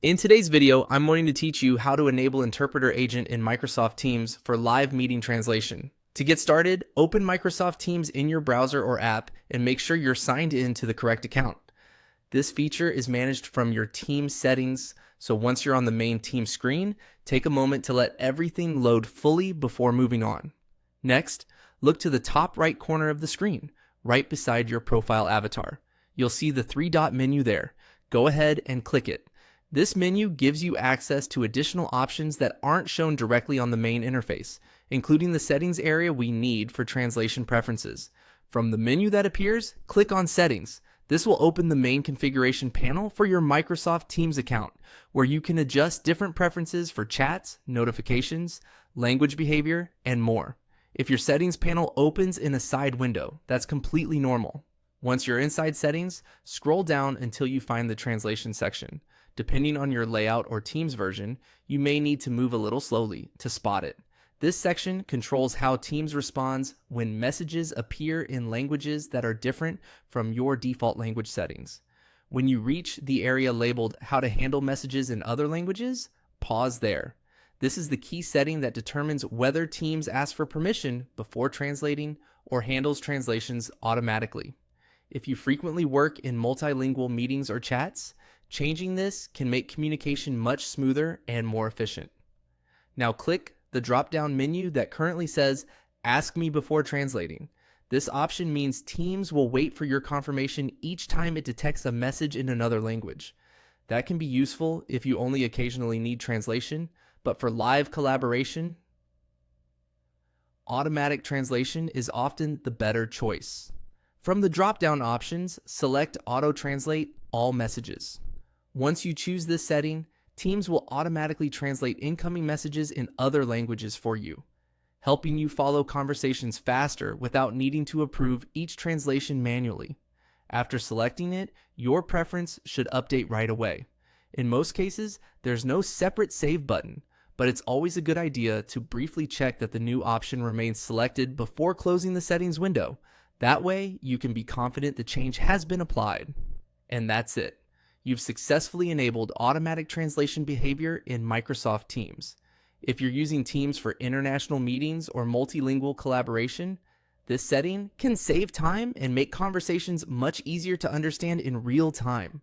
In today's video, I'm going to teach you how to enable Interpreter Agent in Microsoft Teams for live meeting translation. To get started, open Microsoft Teams in your browser or app and make sure you're signed in to the correct account. This feature is managed from your Teams settings, so once you're on the main Teams screen, take a moment to let everything load fully before moving on. Next, look to the top right corner of the screen, right beside your profile avatar. You'll see the three-dot menu there. Go ahead and click it. This menu gives you access to additional options that aren't shown directly on the main interface, including the settings area we need for translation preferences. From the menu that appears, click on Settings. This will open the main configuration panel for your Microsoft Teams account, where you can adjust different preferences for chats, notifications, language behavior, and more. If your settings panel opens in a side window, that's completely normal. Once you're inside settings, scroll down until you find the translation section. Depending on your layout or Teams version, you may need to move a little slowly to spot it. This section controls how Teams responds when messages appear in languages that are different from your default language settings. When you reach the area labeled How to Handle Messages in Other Languages, pause there. This is the key setting that determines whether Teams asks for permission before translating or handles translations automatically. If you frequently work in multilingual meetings or chats, changing this can make communication much smoother and more efficient. Now click the drop-down menu that currently says Ask Me Before Translating. This option means Teams will wait for your confirmation each time it detects a message in another language. That can be useful if you only occasionally need translation, but for live collaboration, automatic translation is often the better choice. From the drop-down options, select Auto Translate All Messages. Once you choose this setting, Teams will automatically translate incoming messages in other languages for you, helping you follow conversations faster without needing to approve each translation manually. After selecting it, your preference should update right away. In most cases, there's no separate save button, but it's always a good idea to briefly check that the new option remains selected before closing the settings window. That way, you can be confident the change has been applied. And that's it. You've successfully enabled automatic translation behavior in Microsoft Teams. If you're using Teams for international meetings or multilingual collaboration, this setting can save time and make conversations much easier to understand in real time.